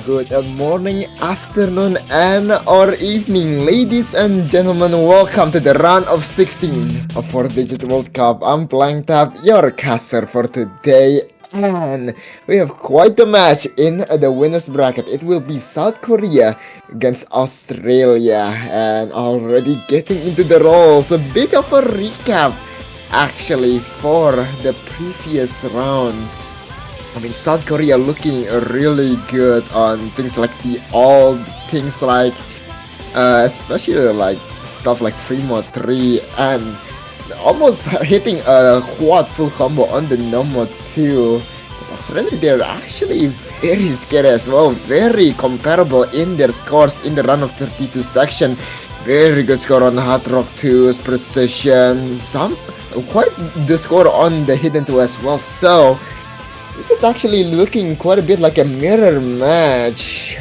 Good morning, afternoon, and or evening, ladies and gentlemen. Welcome to the round of 16 of 4-digit World Cup. I'm BlankTap, your caster for today, and we have quite a match in the winners bracket. It will be South Korea against Australia, and already getting into the roles. A bit of a recap, actually, for the previous round. I mean, South Korea looking really good on things like the old things like, especially like stuff like free mode 3 and almost hitting a quad full combo on the no mode 2. But Australia, they're actually very scary as well, very comparable in their scores in the round of 32 section. Very good score on Hard Rock 2's precision, some quite the score on the Hidden 2 as well. So this is actually looking quite a bit like a mirror match,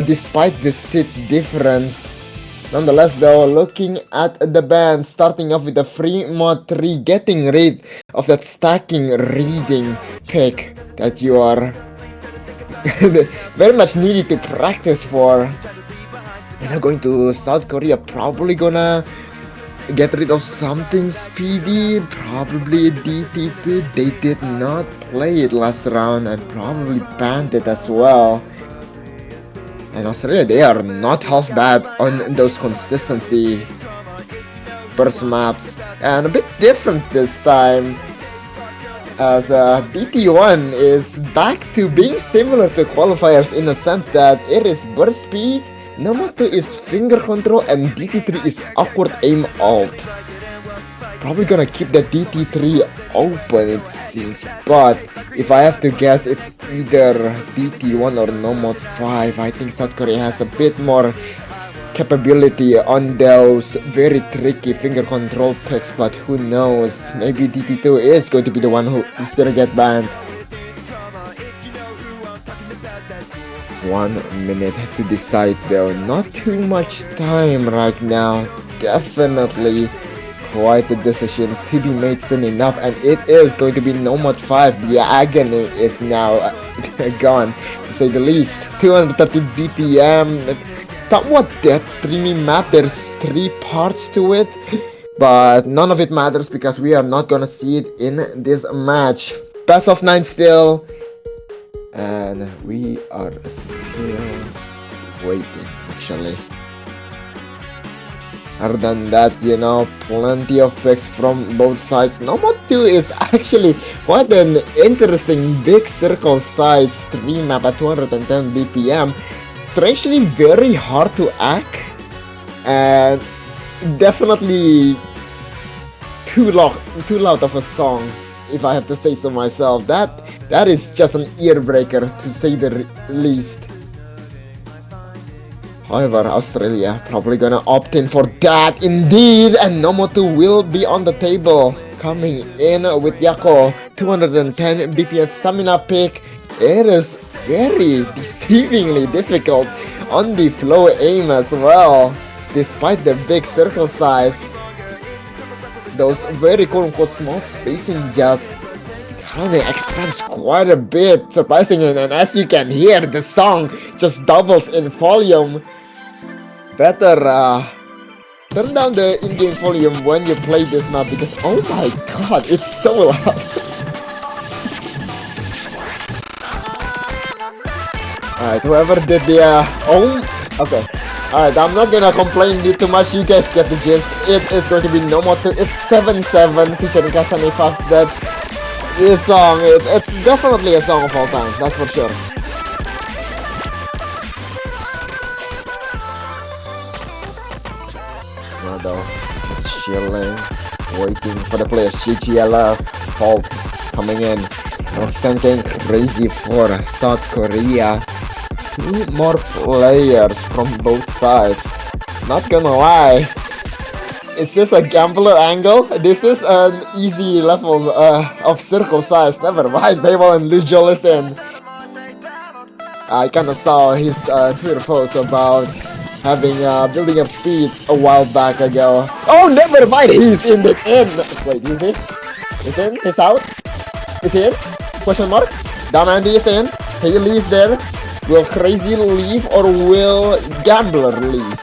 despite the seat difference. Nonetheless though, looking at the band, starting off with the free mod 3, getting rid of that stacking reading pick that you are very much needed to practice for. And now going to South Korea, probably gonna get rid of something speedy, probably DT2. They did not play it last round and probably banned it as well. And Australia, they are not half bad on those consistency burst maps, and a bit different this time, as DT1 is back to being similar to qualifiers in the sense that it is burst speed, number 2 is finger control, and DT3 is awkward aim alt. Probably gonna keep the DT3 open, it seems, but if I have to guess, it's either DT1 or no mode 5. I think South Korea has a bit more capability on those very tricky finger control picks, but who knows, maybe DT2 is going to be the one who is gonna get banned. 1 minute to decide though, not too much time right now. Definitely quite a decision to be made soon enough, and it is going to be no mod 5. The agony is now gone, to say the least. 230 BPM, somewhat dead streamy map. There's 3 parts to it, but none of it matters because we are not gonna see it in this match. Best of 9 still, and we are still waiting actually. Other than that, you know, plenty of picks from both sides. No mod 2 is actually quite an interesting big circle size stream map at 210 BPM. Strangely very hard to hack, and definitely too loud of a song, if I have to say so myself. That is just an ear breaker, to say the least. However, Australia probably gonna opt in for that indeed, and no mod 2 will be on the table. Coming in with Yako, 210 BPM stamina pick. It is very deceivingly difficult on the flow aim as well, despite the big circle size. Those very quote-unquote small spacing just kinda expands quite a bit, surprisingly, and as you can hear, the song just doubles in volume. Better turn down the in-game volume when you play this map, because oh my god, it's so loud. Alright, whoever did the okay. Alright, I'm not gonna complain too much, you guys get the gist. It is going to be no more 2. It's 7-7 featuring Kasane Fafzet. This song, it's definitely a song of all time, that's for sure. Though, just chilling, waiting for the players. GGLF, Fault coming in. Constant getting crazy for South Korea. 2 more players from both sides. Not gonna lie, is this a gambler angle? This is an easy level of circle size. Never mind, Babel and Lujo, listen. I kinda saw his Twitter post about having building up speed a while back ago. Oh, never mind, he's in the end. Wait, is he? He's in? He's out? Is he in? Question mark? Down Andy is in. Haley is there. Will Crazy leave or will Gambler leave?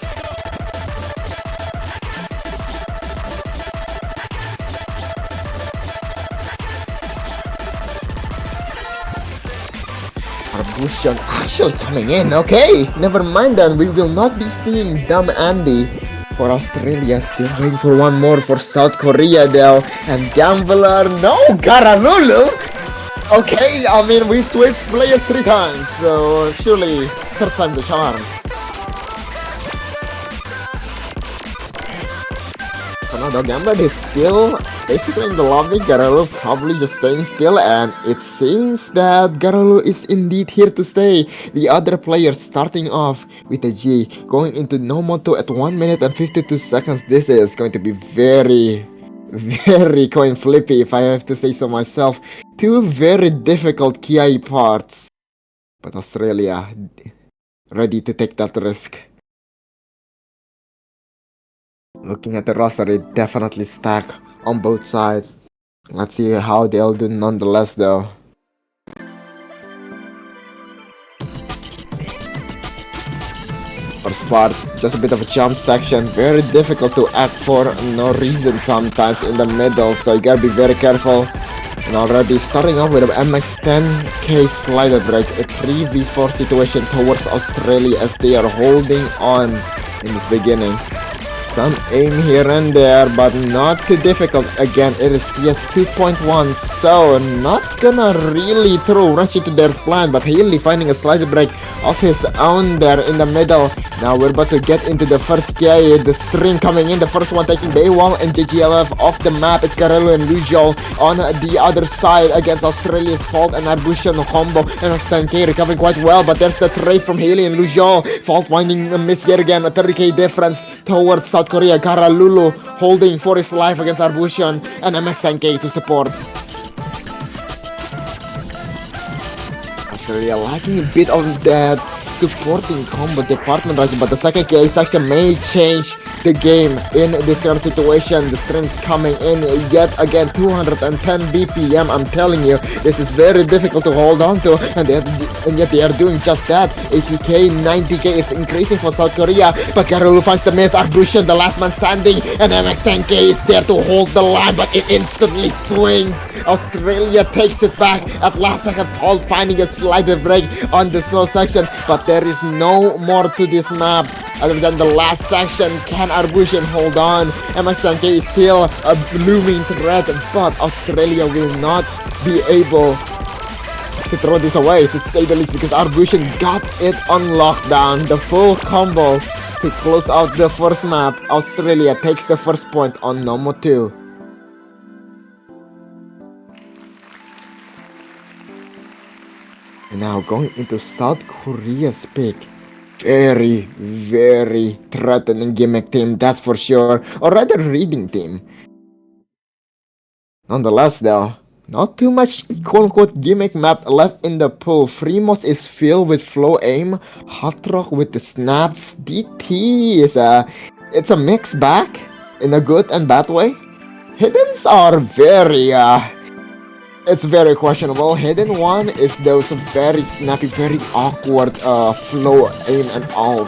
Arbushan actually coming in, okay. Never mind then, we will not be seeing Dumb Andy for Australia. Still waiting for one more for South Korea though. And Gambler, no, Garalulu. Okay, I mean we switched players 3 times, so surely third time the charm. The Gambler is still basically in the lobby. Garulu probably just staying still, and it seems that Garulu is indeed here to stay. The other players starting off with a G, going into no moto at 1 minute and 52 seconds. This is going to be very coin flippy if I have to say so myself. 2 very difficult Kiai parts, but Australia ready to take that risk. Looking at the roster, it definitely stacked on both sides. Let's see how they'll do nonetheless though. First part, just a bit of a jump section. Very difficult to act for no reason sometimes in the middle, so you gotta be very careful. And already starting off with an MX-10K slider break, a 3v4 situation towards Australia as they are holding on in this beginning. Some aim here and there, but not too difficult. Again, it is CS 2.1, so not gonna really throw rush into their plan, but Haley finding a slider break of his own there in the middle. Now we're about to get into the first K, the string coming in, the first one taking Baywall and JGLF off the map. It's Garelu and Lujol on the other side against Australia's Fault and Arbushan combo, and X10K recovering quite well, but there's the trade from Haley and Lujol. Fault winding a miss yet again, a 30k difference towards South Korea. Garalulu holding for his life against Arbushan and MX10K to support. Australia lacking a bit of that supporting combo department right, but the second K section may change the game in this kind of situation. The strings coming in yet again, 210 BPM. I'm telling you, this is very difficult to hold on to, and yet they are doing just that. 80k, 90k is increasing for South Korea, but Garulu finds the miss. Arbushan, the last man standing, and MX10K is there to hold the line, but it instantly swings. Australia takes it back at last second. Fault finding a slider break on the slow section, but there is no more to this map other than the last section. Can Arbushan hold on? MX10K is still a looming threat, but Australia will not be able to throw this away, to say the least, because Arbushan got it on lockdown. The full combo to close out the first map. Australia takes the first point on Nomo 2. And now going into South Korea's pick. Very threatening gimmick team, that's for sure. Or rather reading team. Nonetheless though, not too much quote-unquote gimmick map left in the pool. Fremont is filled with flow aim. Hot Rock with the snaps. DT is it's a mixed bag in a good and bad way. Hiddens are it's very questionable. Hidden one is those very snappy, very awkward flow aim and alt.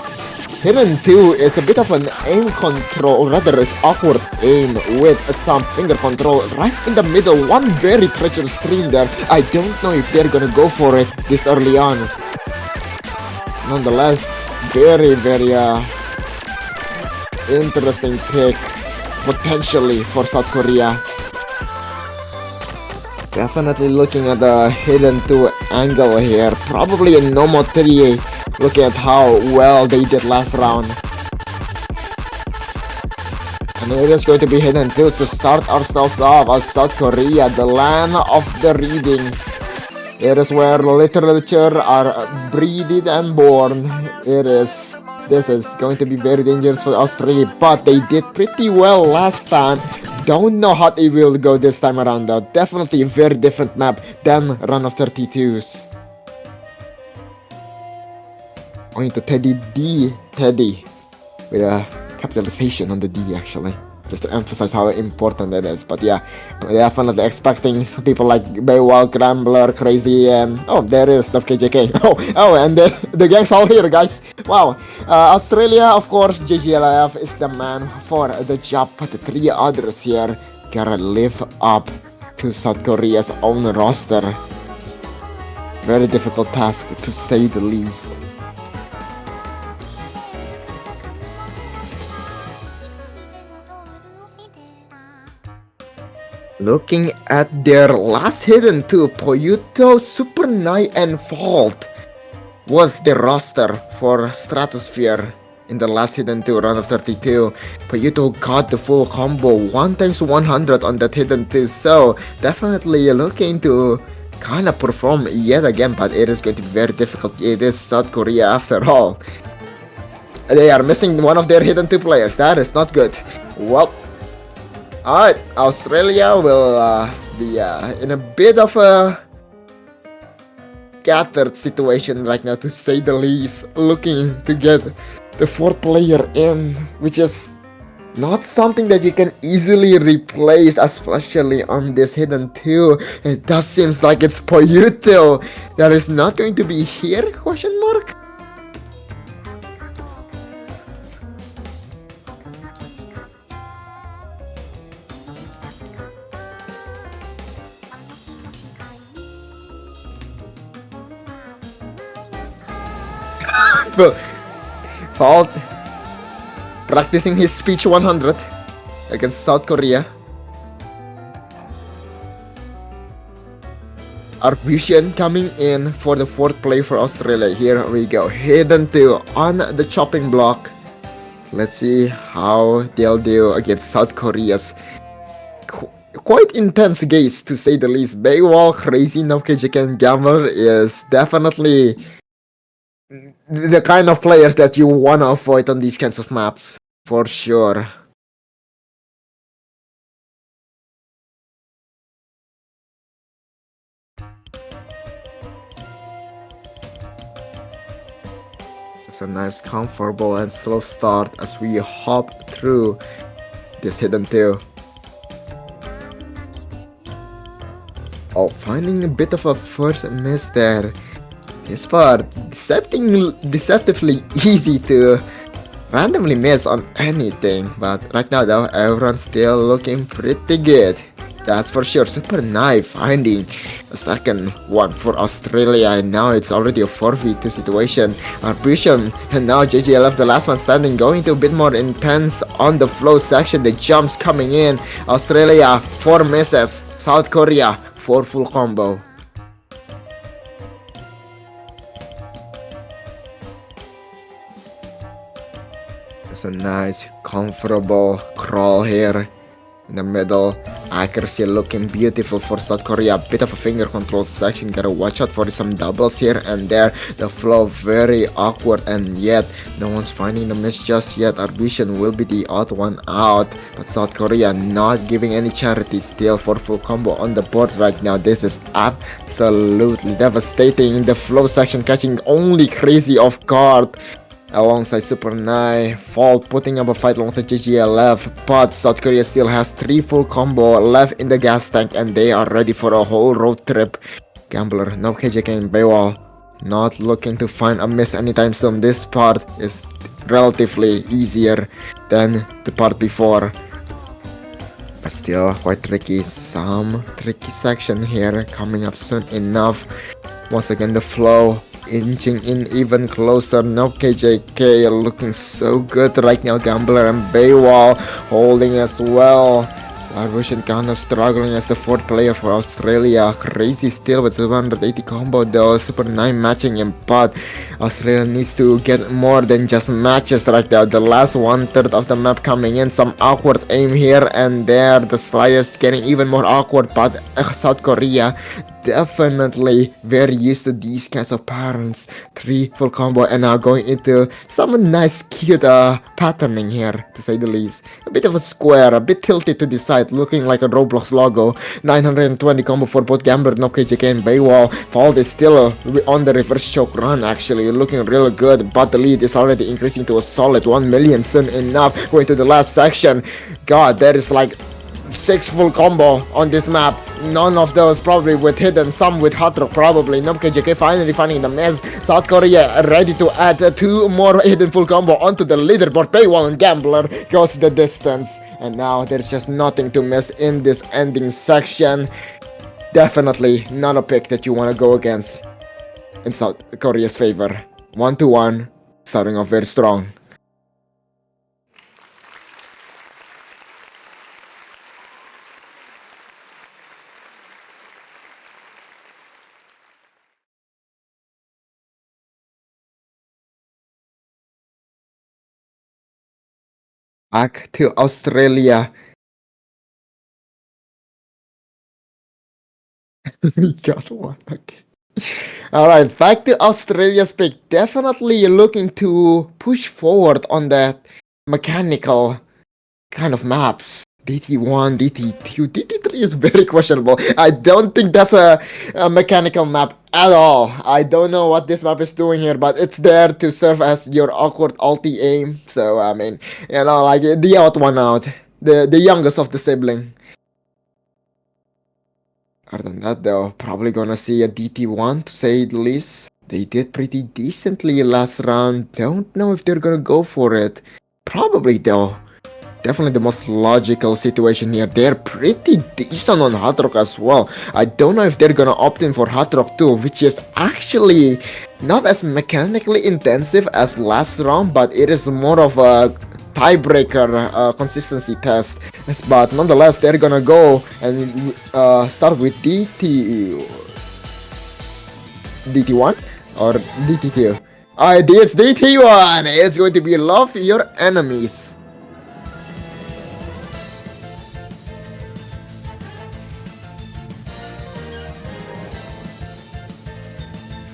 Hidden 2 is a bit of an aim control, rather it's awkward aim with some finger control right in the middle. One very treacherous stream there. I don't know if they're gonna go for it this early on. Nonetheless, very interesting pick potentially for South Korea. Definitely looking at the Hidden 2 angle here. Probably a Nomo 3, looking at how well they did last round. And it is going to be Hidden 2 to start ourselves off as South Korea, the land of the reading. It is where literature are breeded and born. This is going to be very dangerous for Australia, but they did pretty well last time. Don't know how it will go this time around though. Definitely a very different map than Run of 32s. Going to Teddy D. Teddy. With a capitalization on the D actually. just to emphasize how important it is. But yeah, definitely expecting people like Baywalk, Rambler, Crazy, and oh, there is the KJK. Oh, and the gang's all here, guys. Wow. Australia, of course, JGLF is the man for the job, but the three others here gotta live up to South Korea's own roster. Very difficult task, to say the least. Looking at their last hidden two, Poyuto, Super Nai, and Fault was the roster for Stratosphere in the last hidden two, round of 32. Poyuto got the full combo, 1x100 on that hidden two, so definitely looking to kind of perform yet again, but it is going to be very difficult. It is South Korea after all. They are missing one of their hidden two players. That is not good. Well, alright, Australia will be in a bit of a scattered situation right now, to say the least, looking to get the fourth player in, which is not something that you can easily replace, especially on this hidden two. It does seems like it's Poyuto that is not going to be here, question mark? Fault practicing his speech 100 against South Korea. Arbusian coming in for the fourth play for Australia. Here we go. Hidden 2 on the chopping block. Let's see how they'll do against South Korea's quite intense gaze, to say the least. Baywall, Crazy, Nokejik, and Gambler is definitely the kind of players that you want to avoid on these kinds of maps, for sure. It's a nice, comfortable, and slow start as we hop through this hidden two. Oh, finding a bit of a first miss there. This part deceptively easy to randomly miss on anything, but right now though, everyone's still looking pretty good. That's for sure. Super Nai finding a second one for Australia, and now it's already a 4v2 situation. Arbusian and now JGLF, the last one standing, going to a bit more intense on the flow section. The jumps coming in. Australia 4 misses. South Korea 4 full combo. It's a nice, comfortable crawl here in the middle. Accuracy looking beautiful for South Korea. Bit of a finger control section. Gotta watch out for some doubles here and there. The flow very awkward, and yet no one's finding the miss just yet. Arbusian will be the odd one out, but South Korea not giving any charity. Still for full combo on the board right now. This is absolutely devastating. The flow section catching only Crazy off guard alongside Super Nai. Fault putting up a fight alongside JGLF, but South Korea still has 3 full combo left in the gas tank, and they are ready for a whole road trip. Gambler, no KJK, and Baywall not looking to find a miss anytime soon. This part is relatively easier than the part before, but still quite tricky. Some tricky section here coming up soon enough. Once again, the flow inching in even closer. No KJK looking so good right now. Gambler and Baywall holding as well. Arbusian kinda struggling as the fourth player for Australia. Crazy still with 280 combo though. Super 9 matching him, but Australia needs to get more than just matches right now. The last 1/3 of the map coming in. Some awkward aim here and there. The sliders getting even more awkward, but South Korea definitely very used to these kinds of patterns. 3 full combo and now going into some nice cute patterning here, to say the least. A bit of a square, a bit tilted to the side, looking like a Roblox logo. 920 combo for both Gambler, KJK and Baywall. Fault is still on the reverse choke run actually, looking really good, but the lead is already increasing to a solid 1 million soon enough. Going to the last section. God, there is like 6 full combo on this map. None of those probably with hidden, some with hot rock probably. KJK finally finding the mess. South Korea ready to add 2 more hidden full combo onto the leaderboard. Paywall and Gambler goes the distance. And now there's just nothing to miss in this ending section. Definitely not a pick that you want to go against in South Korea's favor. 1-1, starting off very strong. Back to Australia. We got one, okay. Alright, back to Australia's pick. Definitely looking to push forward on that mechanical kind of maps. DT1, DT2, DT3 is very questionable. I don't think that's a mechanical map at all. I don't know what this map is doing here, but it's there to serve as your awkward ulti aim. So, I mean, you know, like the odd one out. The youngest of the sibling. Other than that, though, probably gonna see a DT1 to say the least. They did pretty decently last round. Don't know if they're gonna go for it. Probably, though. Definitely the most logical situation here. They're pretty decent on Hot Rock as well. I don't know if they're gonna opt in for Hot Rock too, which is actually not as mechanically intensive as last round, but it is more of a tiebreaker consistency test. But nonetheless, they're gonna go and start with DT1 or DT2. It's DT1. It's going to be love your enemies.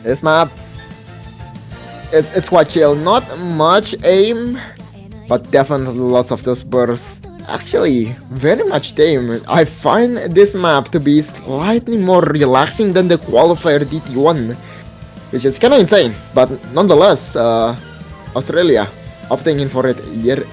This map, it's quite chill. Not much aim, but definitely lots of those bursts. Actually, very much tame. I find this map to be slightly more relaxing than the qualifier DT1, which is kinda insane. But nonetheless, Australia opting in for it here.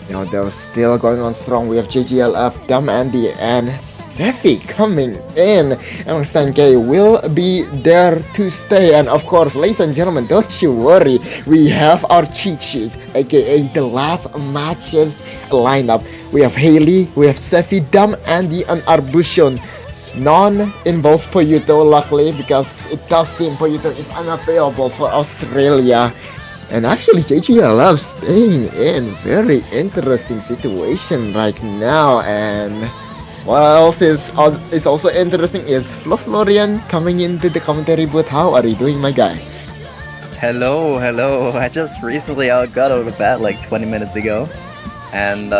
You know, they're still going on strong. We have JGLF, Dumb Andy, and Seffi coming in. And Stan K will be there to stay. And of course, ladies and gentlemen, don't you worry. We have our cheat sheet, aka the last matches lineup. We have Haley, we have Seffi, Dumb Andy, and Arbushon. None involves Poyuto, luckily, because it does seem Poyuto is unavailable for Australia. And actually, JGLF staying in. Very interesting situation right now. And what else is also interesting is Floflorian coming into the commentary booth. How are you doing, my guy? Hello. I just recently got out of bed like 20 minutes ago. And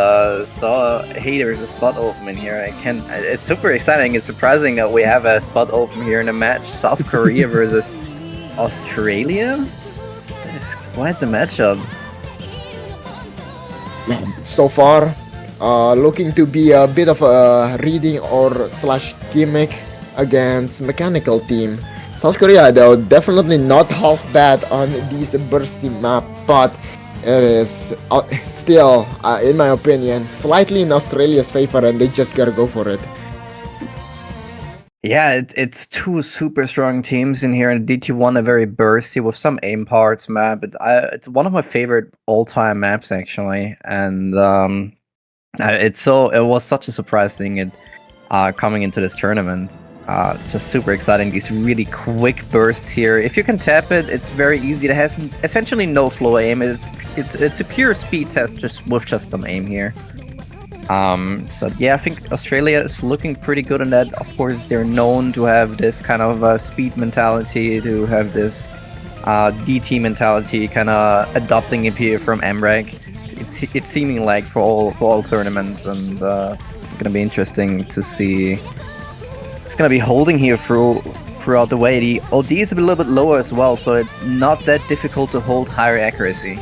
saw, hey, there's a spot open in here. It's super exciting. It's surprising that we have a spot open here in a match. South Korea versus Australia? It's quite the matchup. So far, looking to be a bit of a reading or slash gimmick against mechanical team. South Korea, though, definitely not half bad on this bursty map, but it is still, in my opinion, slightly in Australia's favor, and they just gotta go for it. Yeah, it's two super strong teams in here, and DT1 a very bursty with some aim parts map. But it's one of my favorite all-time maps actually, and it was such a surprise seeing it coming into this tournament. Just super exciting. These really quick bursts here. If you can tap it, it's very easy. It has essentially no flow aim. It's a pure speed test just with just some aim here. But yeah, I think Australia is looking pretty good in that. Of course, they're known to have this kind of speed mentality, to have this DT mentality, kind of adopting it here from MREG. It's seeming like for all tournaments, and gonna be interesting to see. It's gonna be holding here throughout the way. The OD is a little bit lower as well, so it's not that difficult to hold higher accuracy.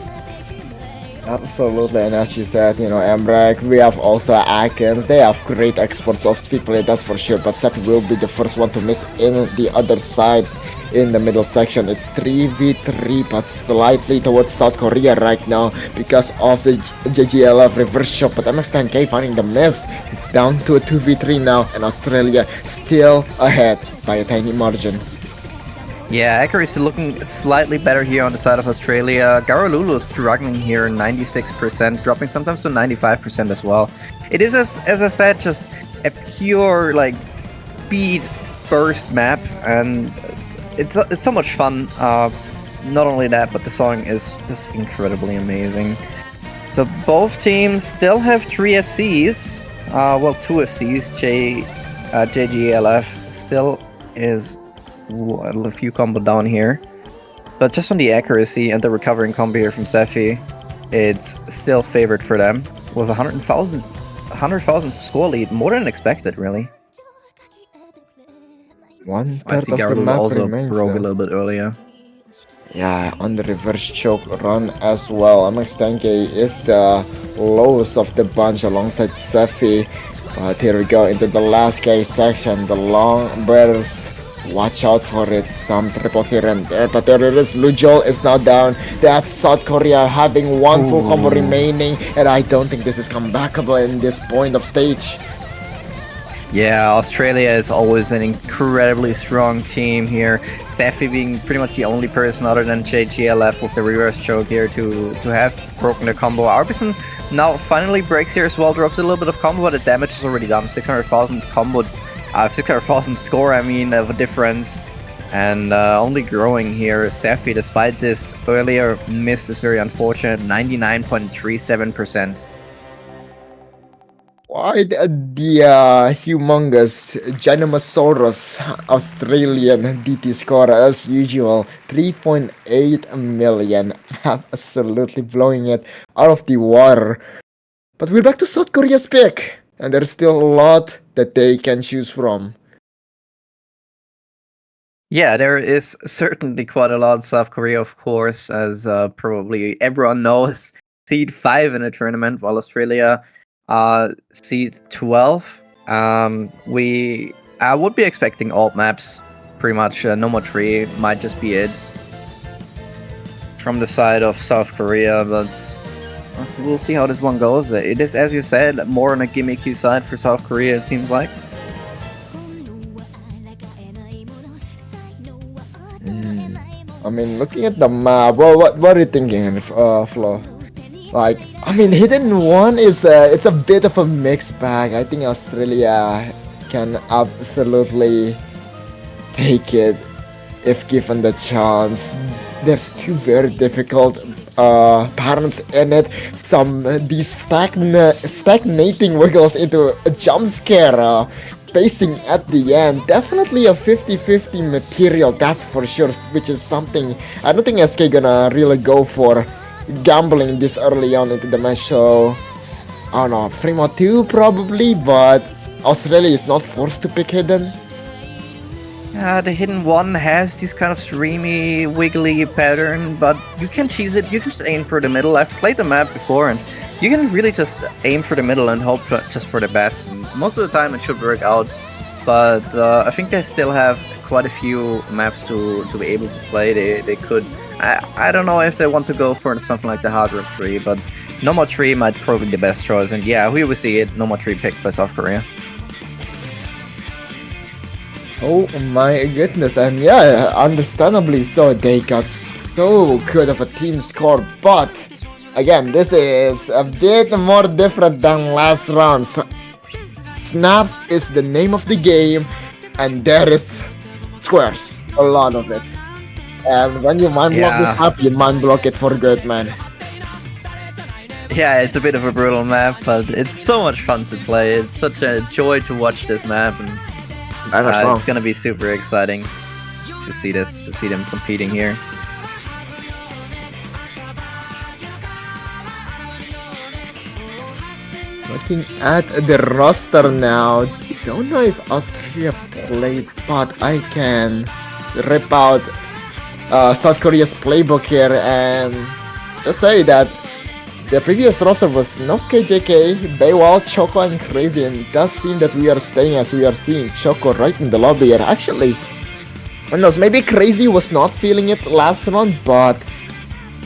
Absolutely, and as you said, MREC, we have also Akins. They have great exports of speed play, that's for sure, but Sefi will be the first one to miss in the other side in the middle section. It's 3v3, but slightly towards South Korea right now because of the JGLF reverse shot, but MX10K finding the miss. It's down to a 2v3 now, and Australia still ahead by a tiny margin. Yeah, accuracy looking slightly better here on the side of Australia. Garolulu struggling here, 96%, dropping sometimes to 95% as well. It is, as I said, just a pure like speed burst map, and it's so much fun. Not only that, but the song is just incredibly amazing. So both teams still have 3 FCs. Well, 2 FCs. JGLF still is a few combo down here, but just on the accuracy and the recovering combo here from Sefi, it's still favored for them with 100,000 score lead, more than expected, really. I see Garolulu also broke a little bit earlier. Yeah, on the reverse choke run as well. MX10K is the lowest of the bunch alongside Sefi. But here we go into the last K section, the long burst. Watch out for it, some triple serum there, but there it is. Lujol is now down. That's South Korea having one full combo remaining, and I don't think this is comebackable in this point of stage. Yeah, Australia is always an incredibly strong team here. Sefi being pretty much the only person other than JGLF with the reverse choke here to have broken the combo. Arbison now finally breaks here as well, drops a little bit of combo, but the damage is already done. 600,000 combo. 600,000 score, I mean, of a difference, and only growing here. Sefi, despite this earlier miss, is very unfortunate. 99.37%. Why the humongous Genomosaurus Australian DT score as usual, 3.8 million, absolutely blowing it out of the water. But we're back to South Korea's pick, and there's still a lot that they can choose from. Yeah, there is certainly quite a lot. South Korea, of course, as probably everyone knows, seed 5 in the tournament, while Australia seed 12. I would be expecting alt maps, pretty much. No More Tree might just be it from the side of South Korea, but we'll see how this one goes. It is, as you said, more on a gimmicky side for South Korea, it seems like. I mean, looking at the map, well, what are you thinking, Flo? Like, I mean, Hidden One is it's a bit of a mixed bag. I think Australia can absolutely take it if given the chance. There's 2 very difficult patterns in it. These stagnating wiggles into a jump scare. Spacing at the end, definitely a 50-50 material, that's for sure, which is something I don't think SK gonna really go for, gambling this early on into the match. So I don't know, Fremo 2 probably, but Australia is not forced to pick Hidden. The Hidden One has this kind of streamy, wiggly pattern, but you can cheese it. You just aim for the middle. I've played the map before, and you can really just aim for the middle and hope just for the best. Most of the time it should work out, but I think they still have quite a few maps to be able to play. They could. I don't know if they want to go for something like the Hard Rock 3, but No More Tree might probably be the best choice. And yeah, we will see it. No More Tree picked by South Korea. Oh my goodness, and yeah, understandably so, they got so good of a team score, but again, this is a bit more different than last round. Snaps is the name of the game, and there is squares, a lot of it. And when you mind block this up, you mind block it for good, man. Yeah, it's a bit of a brutal map, but it's so much fun to play. It's such a joy to watch this map, and it's gonna be super exciting to see them competing here. Looking at the roster now, don't know if Australia played, but I can rip out South Korea's playbook here and just say that the previous roster was KJK, Baywall, Choco, and Crazy, and it does seem that we are staying as we are seeing Choco right in the lobby here. Actually, who knows, maybe Crazy was not feeling it last round, but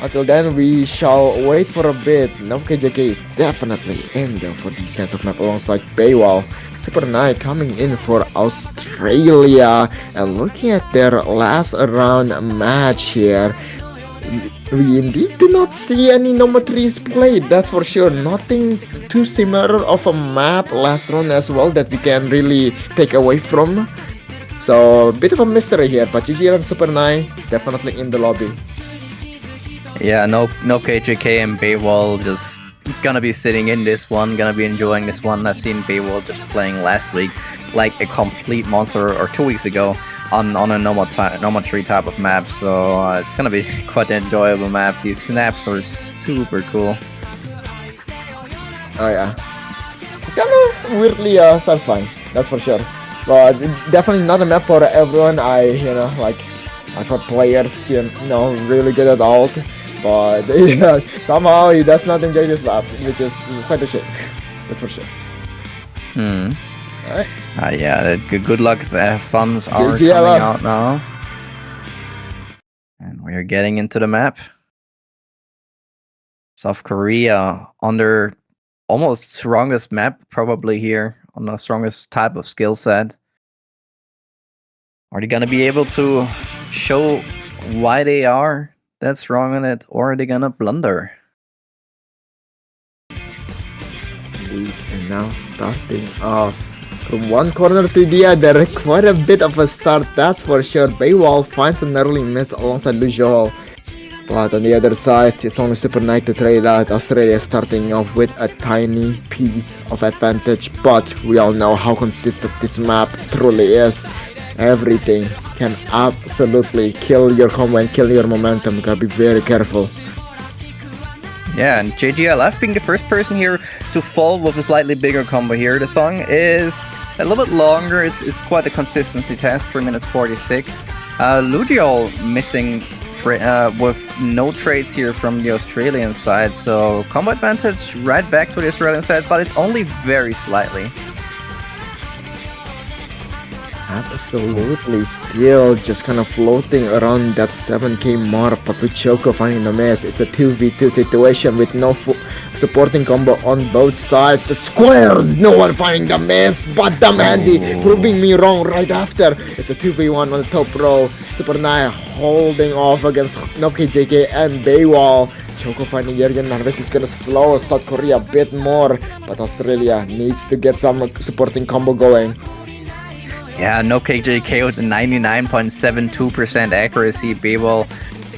until then, we shall wait for a bit. KJK is definitely in there for these kinds of map alongside Baywall. Super Knight coming in for Australia, and looking at their last round match here, we indeed do not see any number 3s played, that's for sure. Nothing too similar of a map last round as well that we can really take away from. So, a bit of a mystery here, but GG and Super Knight definitely in the lobby. Yeah, no KJK and Baywall just gonna be sitting in this one, gonna be enjoying this one. I've seen Baywall just playing last week like a complete monster, or 2 weeks ago on a normal 3 type of map, so it's gonna be quite an enjoyable map. These snaps are super cool. Oh yeah, kinda weirdly satisfying, that's for sure. But definitely not a map for everyone. I've heard players, really good at ult, but somehow he does not enjoy this map, which is quite a shame. That's for sure. Alright. Yeah, good luck. Funds are coming out now. And we're getting into the map. South Korea on their almost strongest map, probably here, on the strongest type of skill set. Are they gonna be able to show why they are that strong on it, or are they gonna blunder? And now starting off from one corner to the other, quite a bit of a start, that's for sure. Baywall finds an early miss alongside Lujol, but on the other side, it's only Super Knight to trade out. Australia starting off with a tiny piece of advantage, but we all know how consistent this map truly is. Everything can absolutely kill your combo and kill your momentum. You gotta be very careful. Yeah, and JGLF being the first person here to fall with a slightly bigger combo here. The song is a little bit longer. It's quite a consistency test, 3 minutes 46. Lugiol missing with no trades here from the Australian side, so combo advantage right back to the Australian side, but it's only very slightly. Absolutely, still just kind of floating around that 7k mark, but with Choco finding the miss, it's a 2v2 situation with no supporting combo on both sides. The square, no one finding the miss, but the Mandy proving me wrong right after. It's a 2v1 on the top row. Super Knight holding off against KJK and Baywall. Choco finding Jurgen Narvis is gonna slow South Korea a bit more, but Australia needs to get some supporting combo going. Yeah, no KJK with a 99.72% accuracy. Baywall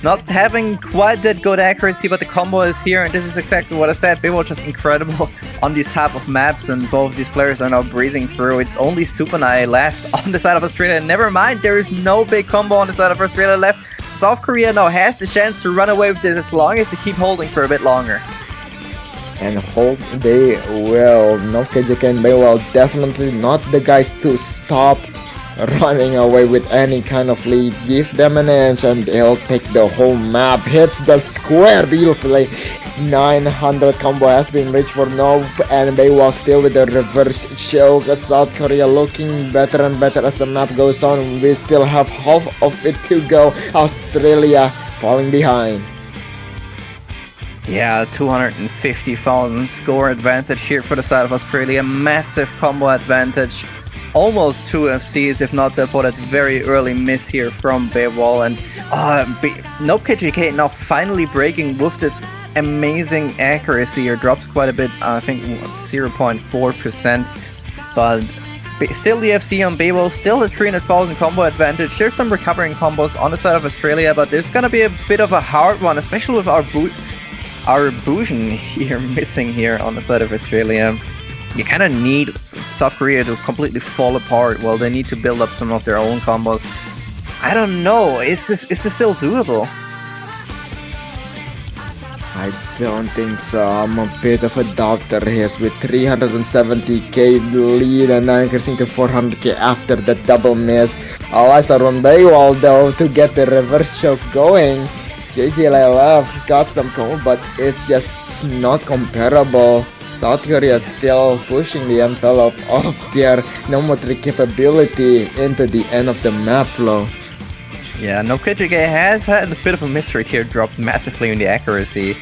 not having quite that good accuracy, but the combo is here, and this is exactly what I said. Baywall just incredible on these type of maps, and both these players are now breezing through. It's only Super Knight left on the side of Australia. Never mind, there is no big combo on the side of Australia left. South Korea now has the chance to run away with this as long as they keep holding for a bit longer. And hold they will. No KJK and Baywall definitely not the guys to stop running away with any kind of lead. Give them an inch and they'll take the whole map. Hits the square beautifully. 900 combo has been reached for Nope, and Baywall still with the reverse choke. South Korea looking better and better as the map goes on. We still have half of it to go. Australia falling behind. Yeah, 250,000 score advantage here for the side of Australia. Massive combo advantage. Almost 2 FCs, if not for that very early miss here from Baywall. And Nope KJK now finally breaking with this amazing accuracy here. Drops quite a bit, I think 0.4%. But still the FC on Baywall, still a 300,000 combo advantage. There's some recovering combos on the side of Australia, but it's gonna be a bit of a hard one, especially with our our Bujin here missing here on the side of Australia. You kind of need South Korea to completely fall apart. Well, they need to build up some of their own combos. I don't know. Is this still doable? I don't think so. I'm a bit of a doubter here with 370k lead and now increasing to 400k after the double miss. All eyes are on Baywall though to get the reverse choke going. JJLF got some combo, but it's just not comparable. South Korea is still pushing the envelope of their pneumatic capability into the end of the map flow. Yeah, no KJK has had a bit of a miss rate here, dropped massively in the accuracy.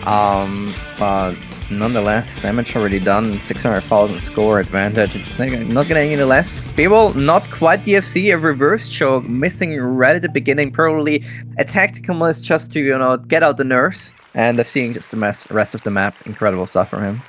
But nonetheless, damage already done, 600,000 score advantage. It's not getting any less. Babel, not quite the FC, a reverse choke, missing right at the beginning, probably a tactical miss just to, you know, get out the nerves. And FCing just the rest of the map. Incredible stuff from him.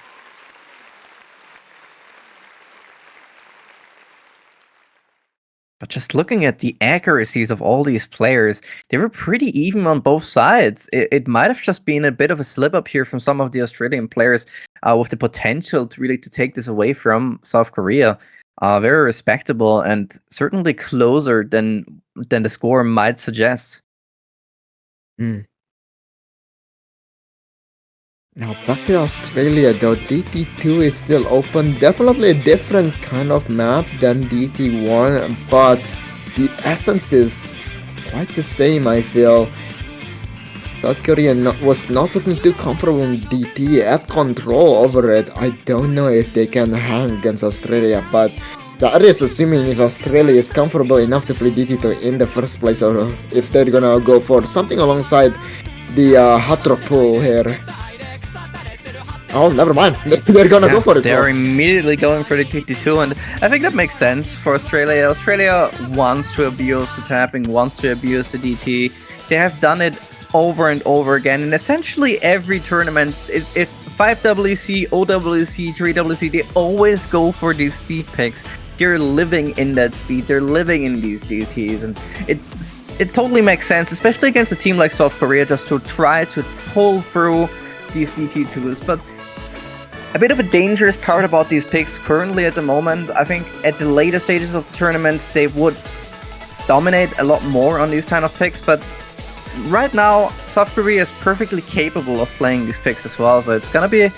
But just looking at the accuracies of all these players, they were pretty even on both sides. It might have just been a bit of a slip up here from some of the Australian players with the potential to really take this away from South Korea. Very respectable and certainly closer than the score might suggest. Now back to Australia though, DT2 is still open, definitely a different kind of map than DT1, but the essence is quite the same I feel. South Korea was not looking too comfortable in DT, had control over it. I don't know if they can hang against Australia, but that is assuming if Australia is comfortable enough to play DT2 in the first place, or if they're gonna go for something alongside the hot rock pool here. Oh, never mind. They're gonna go for it. They're immediately going for the DT2, and I think that makes sense for Australia. Australia wants to abuse the tapping, wants to abuse the DT. They have done it over and over again in essentially every tournament. 5WC, OWC, 3WC, they always go for these speed picks. They're living in that speed, they're living in these DTs, and it totally makes sense, especially against a team like South Korea, just to try to pull through these DT2s. But a bit of a dangerous part about these picks currently at the moment, I think at the later stages of the tournament they would dominate a lot more on these kind of picks, but right now South Korea is perfectly capable of playing these picks as well, so it's gonna be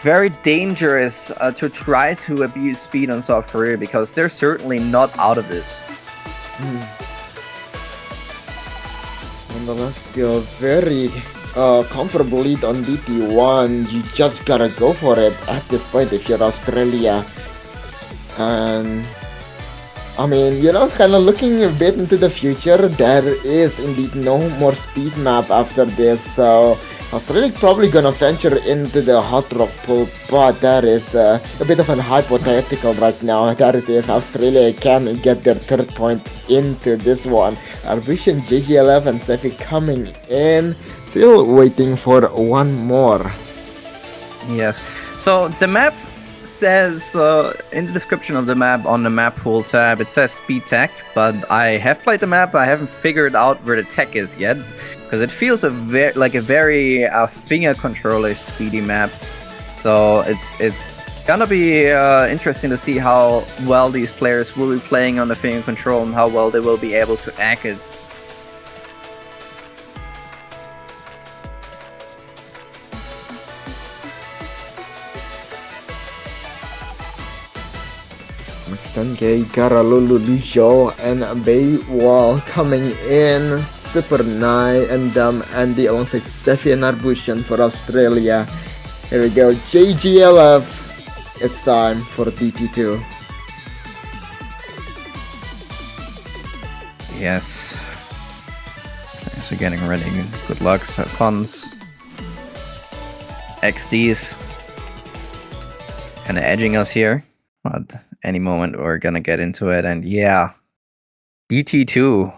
very dangerous to try to abuse speed on South Korea, because they're certainly not out of this. Nonetheless, still very comfortable lead on DT1. You just gotta go for it at this point if you're Australia. And I mean, you know, kind of looking a bit into the future, there is indeed no more speed map after this, so Australia probably gonna venture into the hot rock pool, but that is a bit of an hypothetical right now. That is if Australia can get their third point into this one. Arbushan, JGLF and Sefi coming in, still waiting for one more. Yes, so the map says in the description of the map on the map pool tab, it says speed tech, but I have played the map, I haven't figured out where the tech is yet, because it feels like a very finger controller speedy map. So it's gonna be interesting to see how well these players will be playing on the finger control and how well they will be able to hack it. It's 10k, Garalulu, Lujo, and Baywall coming in. Super Nai and Andy alongside Sefi and Arbushan for Australia. Here we go, JGLF. It's time for DT2. Yes. So getting ready. Good luck, have funs. XDs. Kinda edging us here. But any moment we're gonna get into it, and yeah. DT2.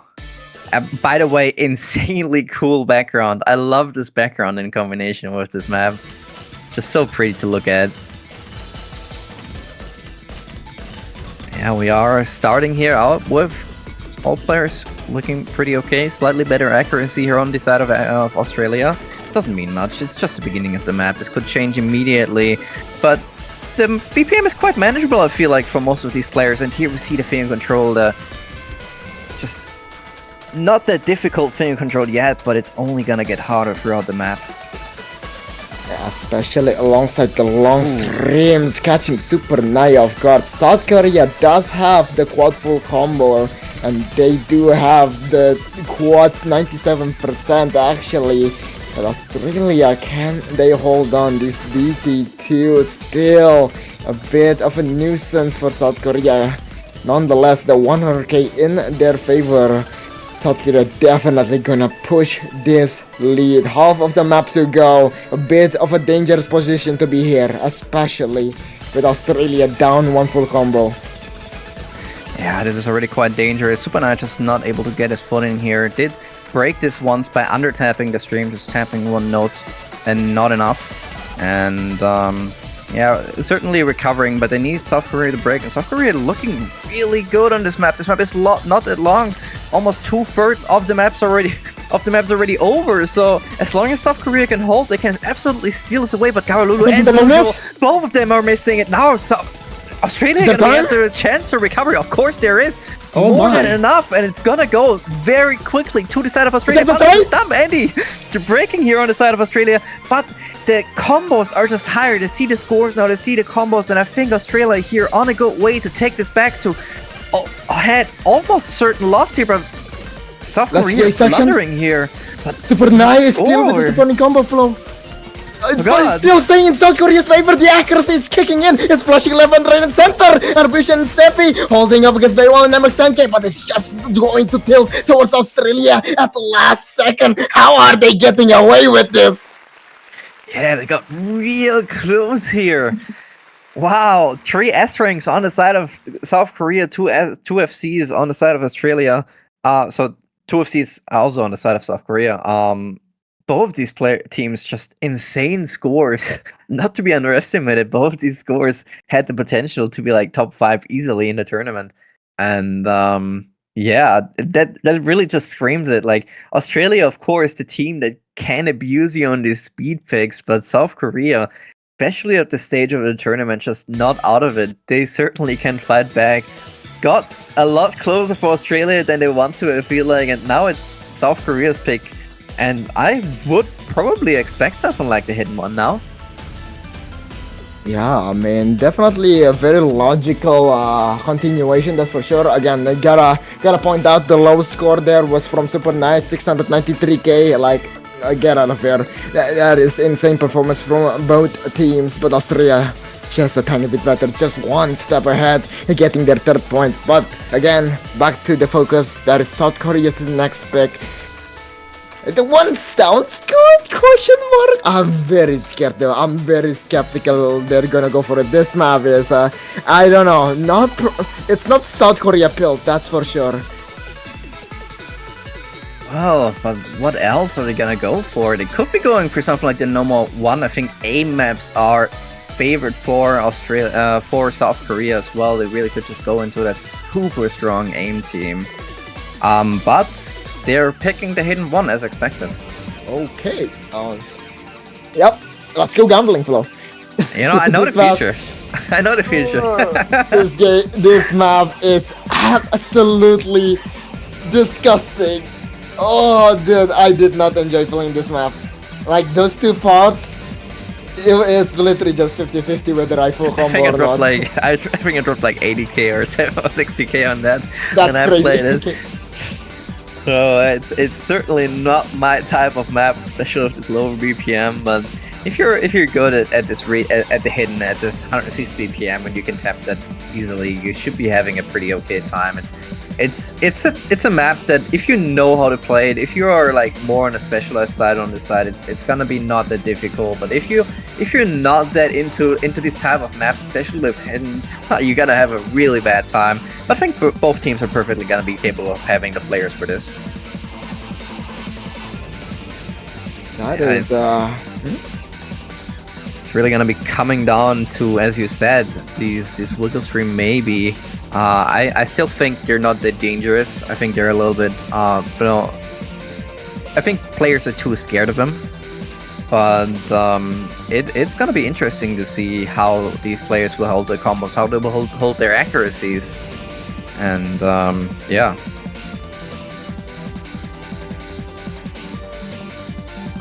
By the way, insanely cool background. I love this background in combination with this map. Just so pretty to look at. Yeah, we are starting here out with all players looking pretty okay. Slightly better accuracy here on the side of Australia. doesn't mean much. It's just the beginning of the map. This could change immediately, but the BPM is quite manageable, I feel like, for most of these players. And here we see the finger control, just not that difficult finger control yet, but it's only gonna get harder throughout the map. Yeah, especially alongside the long streams, catching Super Nai off guard. South Korea does have the quad full combo, and they do have the quads 97% actually. But Australia, can they hold on? This DT2 still a bit of a nuisance for South Korea. Nonetheless, the 100k in their favor. South Korea definitely gonna push this lead. Half of the map to go. A bit of a dangerous position to be here, especially with Australia down one full combo. Yeah, this is already quite dangerous. Super Knight just not able to get his foot in here. Did break this once by under-tapping the stream, just tapping one note and not enough. And yeah, certainly recovering, but they need South Korea to break. And South Korea looking really good on this map. This map is not that long. Almost 2/3 of the map's already over. So as long as South Korea can hold, they can absolutely steal this away. But Garalulu and Mojo, both of them are missing it now. So Australia gonna have the chance to recover. Of course there is. More than enough, and it's gonna go very quickly to the side of Australia. Dumb Andy! They're breaking here on the side of Australia, but the combos are just higher. They see the scores now, they see the combos, and I think Australia here on a good way to take this back to had almost certain loss here, but South Korea is blundering here. But Super Nai is still with the disappointing combo flow. It's still staying in South Korea's favor. The accuracy is kicking in. It's flashing left and right and center. Ambition Seppi holding up against Baywall and MX 10K, but it's just going to tilt towards Australia at the last second. How are they getting away with this? Yeah, they got real close here. Wow, 3 S ranks on the side of South Korea, 2 FCs on the side of Australia. So 2 FCs also on the side of South Korea. Both of these teams just insane scores, not to be underestimated. Both of these scores had the potential to be like top 5 easily in the tournament, and yeah, that really just screams it. Like Australia, of course, the team that can abuse you on these speed picks, but South Korea, especially at the stage of the tournament, just not out of it. They certainly can fight back. Got a lot closer for Australia than they want to, I feel like, and now it's South Korea's pick. And I would probably expect something like the hidden one now. Yeah, I mean, definitely a very logical continuation, that's for sure. Again, I gotta point out the low score there was from Super Nice, 693k. Like, get out of here. That is insane performance from both teams, but Australia just a tiny bit better, just one step ahead, getting their 3rd point. But again, back to the focus. That is South Korea's next pick. The one sounds good? Question mark. I'm very scared though. I'm very skeptical they're gonna go for it. This map is, I don't know. It's not South Korea built, that's for sure. Well, but what else are they gonna go for? They could be going for something like the normal one. I think aim maps are favored for Australia, for South Korea as well. They really could just go into that super strong aim team. But they're picking the hidden one as expected. Okay. Yep. Let's go gambling, Flo. You know, I know the future. I know the future. This map is absolutely disgusting. Oh, dude, I did not enjoy playing this map. Like, those 2 parts, it's literally just 50-50 whether I full combo or not. I think I dropped like 80k or 60k on that. That's when crazy. I played it. So it's certainly not my type of map, especially with this lower BPM. But if you're good at this at the hidden at this 160 BPM and you can tap that easily, you should be having a pretty okay time. It's a map that if you know how to play it, if you are like more on a specialized side on this side, it's gonna be not that difficult. But if you're not that into this type of maps, especially with hiddens, you're gonna have a really bad time. But I think both teams are perfectly gonna be capable of having the players for this. It's really gonna be coming down to, as you said, these wiggle stream maybe. I still think they're not that dangerous. I think they're a little bit, I think players are too scared of them. But it's gonna be interesting to see how these players will hold their combos, how they will hold their accuracies, and yeah.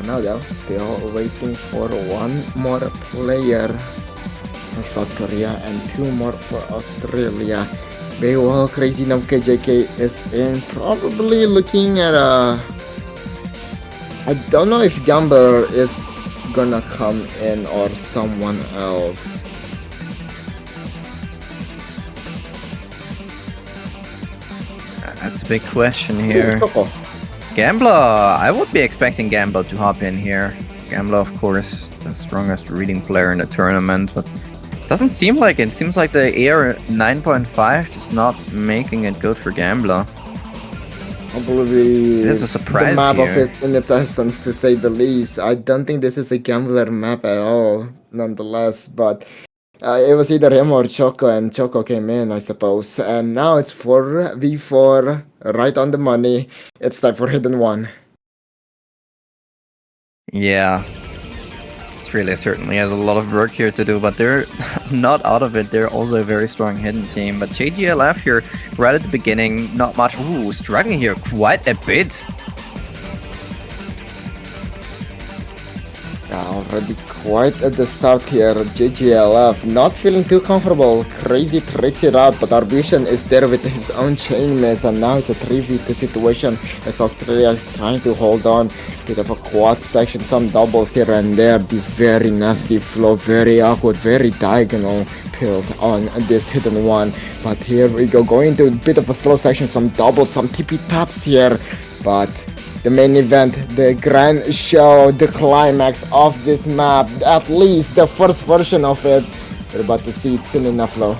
Now though, still waiting for one more player for South Korea and two more for Australia. Well, Crazy Nom KJK is in, probably looking at I don't know if Gambler is gonna come in or someone else. That's a big question here. Choco. Gambler, I would be expecting Gambler to hop in here. Gambler, of course, the strongest reading player in the tournament, but doesn't seem like it. It seems like the Air 9.5 just not making it good for Gambler. Probably This is a surprise the map here. of it in its essence, to say the least. I don't think this is a Gambler map at all, nonetheless, but it was either him or Choco, and Choco came in, I suppose. And now it's 4v4, right on the money. It's time for Hidden One. Yeah. Australia certainly has a lot of work here to do, but they're not out of it. They're also a very strong hidden team. But JGLF here, right at the beginning, not much. Ooh, struggling here quite a bit. Already quite at the start here, JGLF not feeling too comfortable. Crazy trades it out, but Arbition is there with his own chain miss, and now it's a 3v2 situation as Australia trying to hold on. Bit of a quad section, some doubles here and there. This very nasty flow, very awkward, very diagonal build on this Hidden One. But here we go, going to a bit of a slow section, some doubles, some TP taps here, but the main event, the grand show, the climax of this map, at least the first version of it. We're about to see it soon enough, though.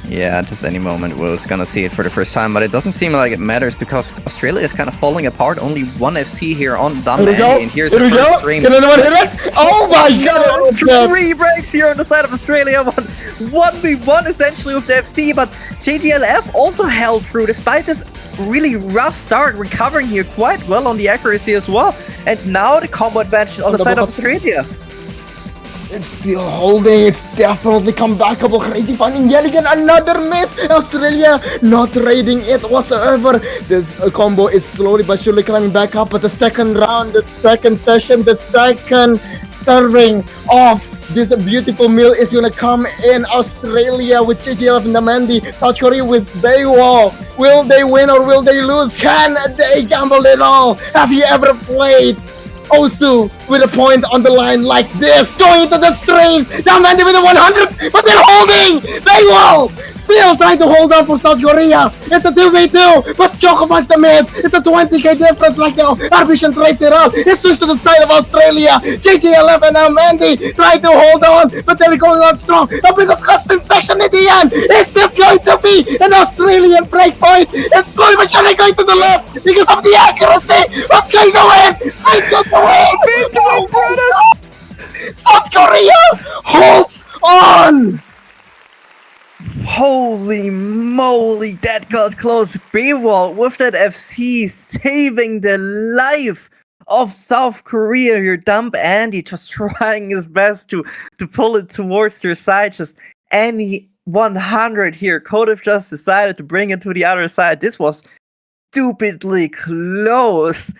Yeah, just any moment we're gonna see it for the first time, but it doesn't seem like it matters because Australia is kind of falling apart. Only one FC here on Dumb Andy, and here's the first stream. Can anyone hit it? Oh my god! 3 breaks here on the side of Australia, 1v1 essentially with the FC, but JGLF also held through despite this really rough start, recovering here quite well on the accuracy as well. And now the combo advantage on the side of Australia. It's still holding, it's definitely comebackable. Crazy finding yet again another miss. Australia not raiding it whatsoever. This combo is slowly but surely climbing back up. But the second round, the second session, the second serving of this beautiful meal is gonna come in. Australia with JGLF Namandi, South Korea with Baywall. Will they win or will they lose? Can they gamble it all? Have you ever played Osu with a point on the line like this, going into the streams? Namandi with a 100, but they're holding! Baywall still trying to hold on for South Korea. It's a 2v2, but Choco must the miss. It's a 20k difference right now. Arbition trades it out. It switched to the side of Australia. JJ11 and Mandy trying to hold on, but they're going on strong. A bit of custom section at the end. Is this going to be an Australian breakpoint? It's slowly but surely going to the left because of the accuracy. What's going to win? It's going to win, brothers! South Korea holds on! Holy moly, that got close. Baywall with that FC saving the life of South Korea here. Dump Andy just trying his best to pull it towards their side. Just any 100 here. Could have just decided to bring it to the other side. This was stupidly close.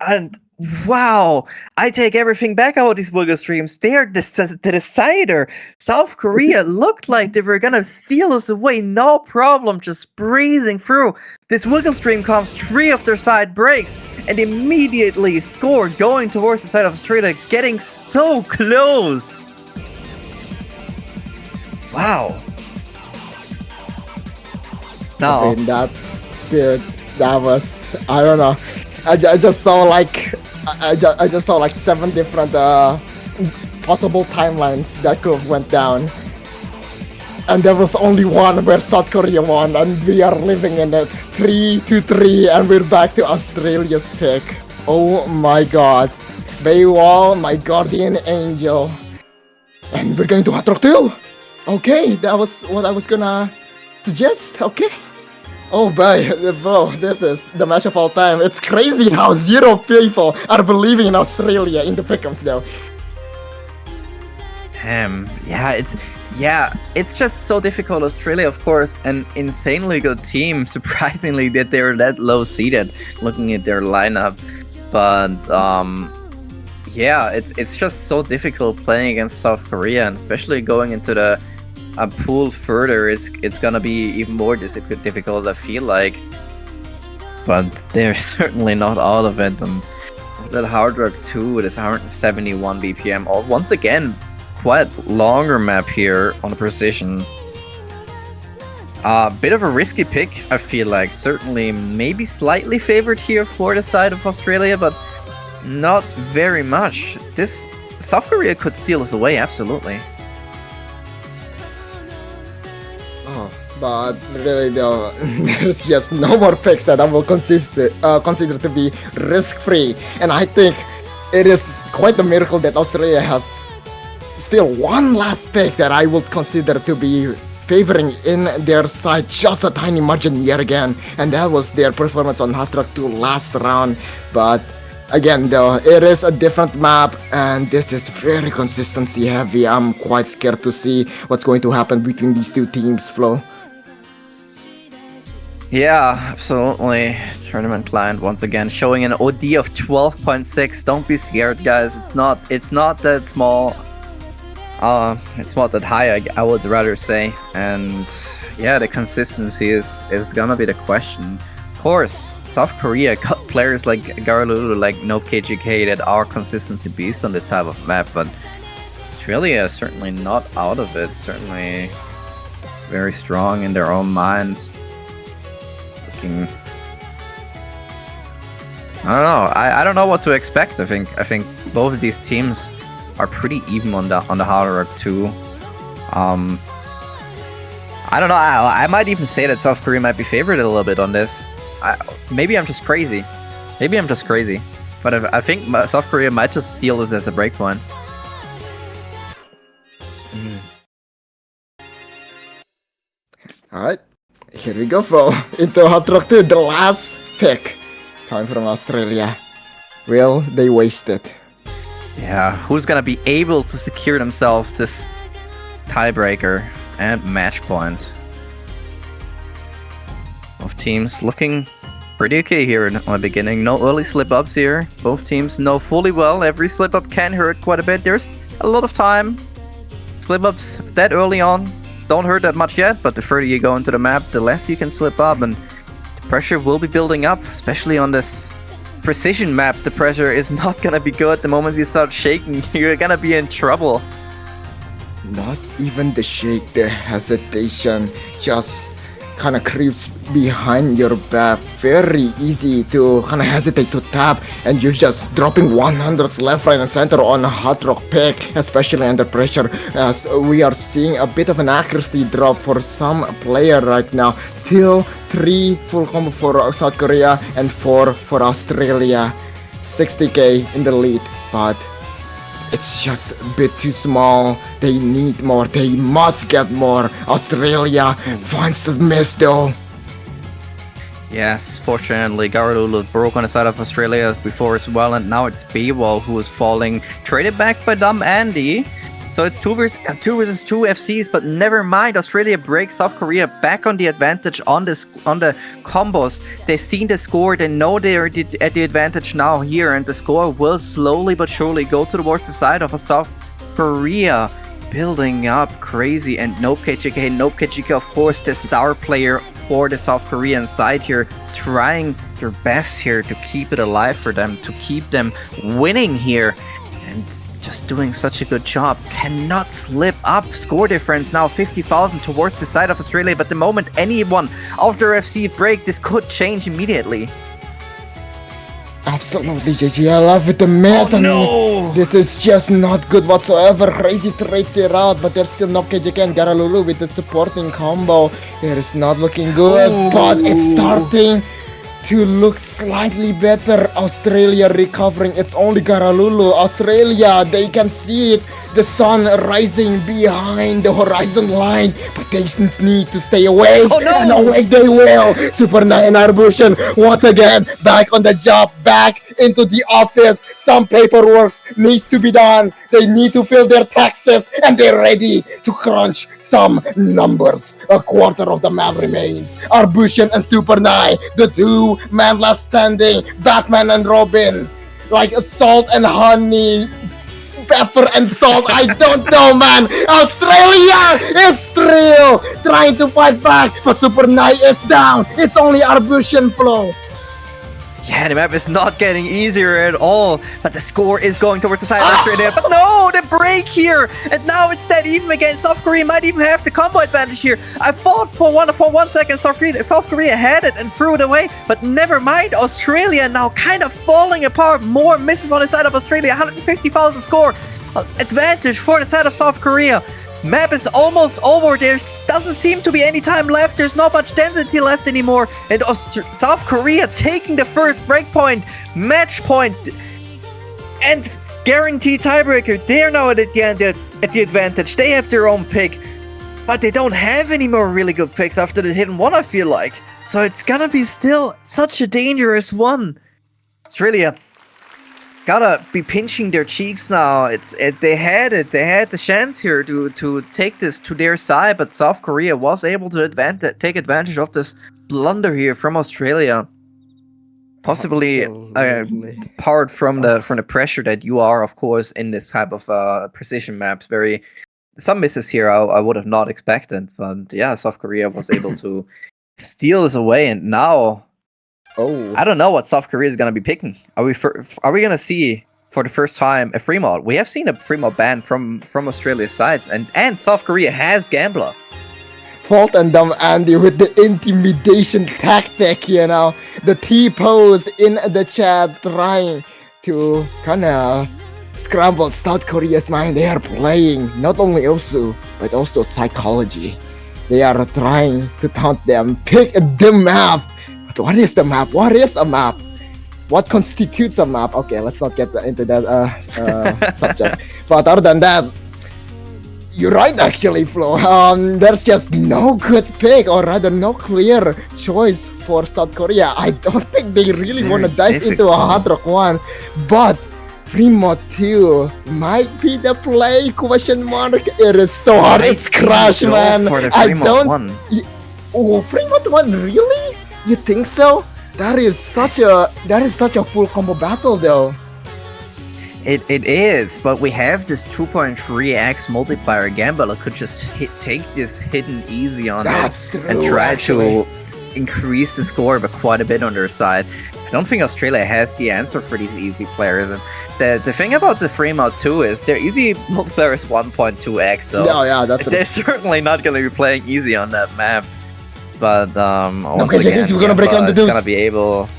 And wow, I take everything back about these Wiggle streams. They're the decider. South Korea looked like they were gonna steal us away, no problem, just breezing through. This Wiggle stream comes, 3 of their side breaks, and immediately score, going towards the side of Australia, getting so close. Wow. Now, Okay, that was, I don't know. I just saw like I just saw like 7 different possible timelines that could have went down, and there was only one where South Korea won, and we are living in it. 3-3, and we're back to Australia's pick. Oh my god, Baywall, my guardian angel, and we're going to Hot Rock 2. Okay, that was what I was gonna suggest. Okay. Oh boy, bro, this is the match of all time. It's crazy how zero people are believing in Australia in the pick'ems though. Damn. It's just so difficult. Australia, of course, an insanely good team. Surprisingly, that they're that low seeded. Looking at their lineup, but it's just so difficult playing against South Korea, and especially going into the pool further. It's gonna be even more difficult. I feel like, but they're certainly not out of it. And that Hard Rock 2 with its 171 BPM, once again. Quite longer map here on the precision. Bit of a risky pick, I feel like. Certainly, maybe slightly favored here for the side of Australia, but not very much. This South Korea could steal us away, absolutely. Oh, but really though, there's just no more picks that I will consider to be risk-free, and I think it is quite a miracle that Australia has still one last pick that I would consider to be favoring in their side just a tiny margin yet again, and that was their performance on Hard Rock 2 last round. But again though, it is a different map and this is very consistency heavy. I'm quite scared to see what's going to happen between these two teams, Flo. Yeah, absolutely. Tournament client once again showing an OD of 12.6. Don't be scared, guys. It's not that small. It's not that high, I would rather say, and yeah, the consistency is gonna be the question. Of course, South Korea got players like Garalulu, like No KGK that are consistency beasts on this type of map, but Australia is certainly not out of it. Certainly very strong in their own minds. Looking, I don't know. I don't know what to expect. I think both of these teams are pretty even on the Hard Rock 2. I don't know. I might even say that South Korea might be favored a little bit on this. Maybe I'm just crazy. But I think South Korea might just steal this as a breakpoint. Alright, here we go, bro. Into Hard Rock 2, the last pick coming from Australia. Will they waste it? Yeah, who's gonna be able to secure themselves this tiebreaker and match point? Both teams looking pretty okay here on the beginning. No early slip-ups here. Both teams know fully well every slip-up can hurt quite a bit. There's a lot of time. Slip-ups that early on don't hurt that much yet, but the further you go into the map, the less you can slip up, and the pressure will be building up, especially on this precision map. The pressure is not gonna be good. The moment you start shaking, you're gonna be in trouble. Not even the shake, the hesitation just kind of creeps behind your back. Very easy to kind of hesitate to tap, and you're just dropping 100s left, right, and center on a Hard Rock pick, especially under pressure, as we are seeing a bit of an accuracy drop for some player right now. Still 3 full combo for South Korea and 4 for Australia. 60k in the lead, but it's just a bit too small. They need more. They must get more. Australia finds the miss though. Yes, fortunately, Garalulu broke on the side of Australia before as well, and now it's B-Wall who is falling. Traded back by Dumb Andy. So it's 2 versus 2 FCs, but never mind. Australia breaks South Korea back on the advantage on the combos. They've seen the score. They know they are at the advantage now here, and the score will slowly but surely go towards the side of South Korea. Building up crazy, and Nope KGK, of course, the star player for the South Korean side here, trying their best here to keep it alive for them, to keep them winning here, and just doing such a good job. Cannot slip up. Score difference now 50,000 towards the side of Australia, but the moment anyone after FC break, this could change immediately. Absolutely, GG. I love it. The mess. Oh, no! This is just not good whatsoever. Crazy trades it out, but there's still no KJK and Garalulu with the supporting combo. It is not looking good, but it's starting to look slightly better. Australia recovering. It's only Garalulu. Australia, they can see it. the sun rising behind the horizon line, but they need to stay awake. Oh, no! And awake they will. Super 9 and Arbushan once again back on the job, back into the office. Some paperwork needs to be done. They need to fill their taxes, and they're ready to crunch some numbers. A quarter of the map remains. Arbushan and Super 9, the two men left standing. Batman and Robin, like salt and honey, pepper and salt. I don't know, man. Australia is still trying to fight back, but Super 9 is down. It's only Arbushan flow. Yeah, the map is not getting easier at all, but the score is going towards the side of Australia. But no, the break here, and now it's dead even again. South Korea might even have the combo advantage here. I thought for one second South Korea had it and threw it away, but never mind. Australia now kind of falling apart. More misses on the side of Australia. 150,000 score advantage for the side of South Korea. Map is almost over. There doesn't seem to be any time left. There's not much density left anymore. And South Korea taking the first breakpoint, match point, and guaranteed tiebreaker. They're now at the end at the advantage. They have their own pick, but they don't have any more really good picks after the hidden one, I feel like. So it's gonna be still such a dangerous one. Australia gotta be pinching their cheeks now. They had the chance here to take this to their side, but South Korea was able to take advantage of this blunder here from Australia. Possibly apart from the pressure that you are, of course, in this type of precision maps. Some misses here I would have not expected, but yeah, South Korea was able to steal this away, and now. Oh, I don't know what South Korea is going to be picking. Are we going to see for the first time a free mod? We have seen a free mod ban from Australia's side, and South Korea has Gambler. Fault and Dumb Andy with the intimidation tactic, you know. The T-pose in the chat trying to kind of scramble South Korea's mind. They are playing not only Osu, but also psychology. They are trying to taunt them. Pick the map. What is the map? What is a map? What constitutes a map? Okay, let's not get into that subject. But other than that, you're right actually, Flo. There's just no good pick, or rather no clear choice for South Korea. I don't think they really want to dive into a Hard Rock 1, but Primo 2 might be the play, question mark. It is so hard, it's Crash, man. I don't... Oh, Primo 1, really? You think so? That is such a full combo battle, though. It is, but we have this 2.3x multiplier. Gambler could just take this hidden easy on it and try to increase the score, but quite a bit on their side. I don't think Australia has the answer for these easy players. And the thing about the free mod 2 is their easy multiplier is 1.2x, so they're certainly not going to be playing easy on that map. But we're gonna break down the dudes. Gonna be able.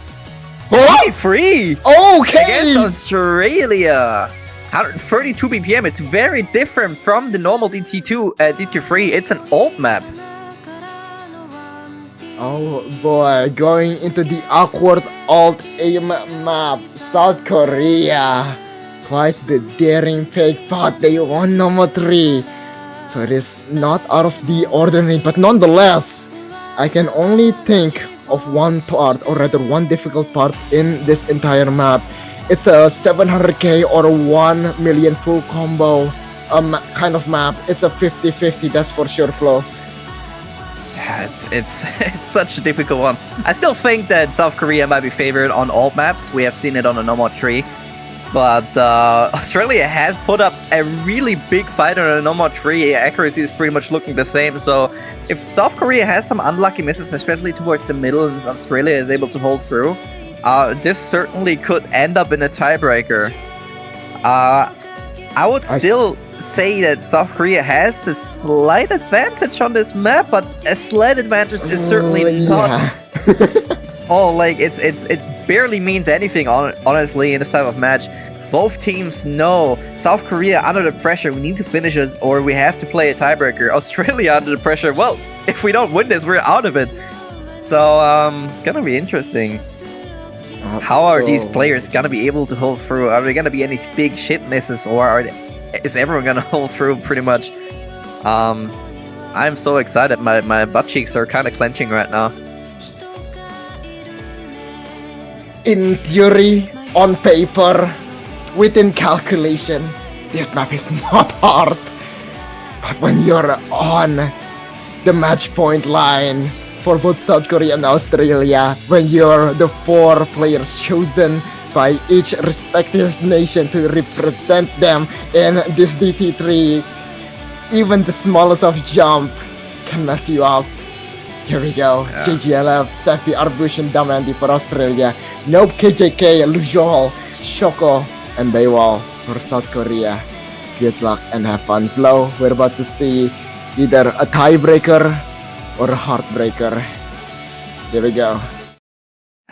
Oh! Free. Okay. Against Australia. 132 BPM. It's very different from the normal DT3. It's an alt map. Oh boy, going into the awkward alt aim map, South Korea. Quite the daring pick, but they won number 3. So it is not out of the ordinary, but nonetheless. I can only think of one part, or rather one difficult part in this entire map. It's a 700k or 1 million full combo kind of map. It's a 50-50, that's for sure, Flo. Yeah, it's such a difficult one. I still think that South Korea might be favored on alt maps. We have seen it on a normal 3. But Australia has put up a really big fight on a normal 3. Accuracy is pretty much looking the same. So if South Korea has some unlucky misses, especially towards the middle, and Australia is able to hold through, this certainly could end up in a tiebreaker. I would still say that South Korea has a slight advantage on this map, but a slight advantage is certainly not. Oh, like it barely means anything, honestly, in this type of match. Both teams know South Korea under the pressure. We need to finish it, or we have to play a tiebreaker. Australia under the pressure. Well, if we don't win this, we're out of it. So, gonna be interesting. How are these players gonna be able to hold through? Are there gonna be any big ship misses, or Is everyone gonna hold through pretty much? I'm so excited. My butt cheeks are kind of clenching right now. In theory, on paper, within calculation, this map is not hard. But when you're on the match point line for both South Korea and Australia, when you're the 4 players chosen by each respective nation to represent them in this DT3, even the smallest of jump can mess you up. Here we go. Yeah. JGLF, Sefi, Arbush, and Damandi for Australia. Nope, KJK, Lujol, Shoko, and Baywall for South Korea. Good luck and have fun. Flo, we're about to see either a tiebreaker or a heartbreaker. Here we go.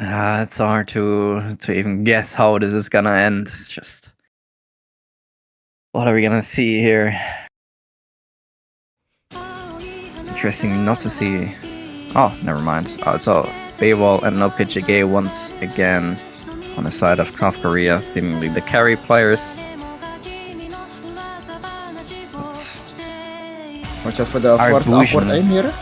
It's hard to even guess how this is gonna end. It's just, what are we gonna see here? Interesting not to see. Oh, never mind. So Baywall and Nopkijige once again on the side of South Korea, seemingly the carry players. Watch out for the first awkward aim here.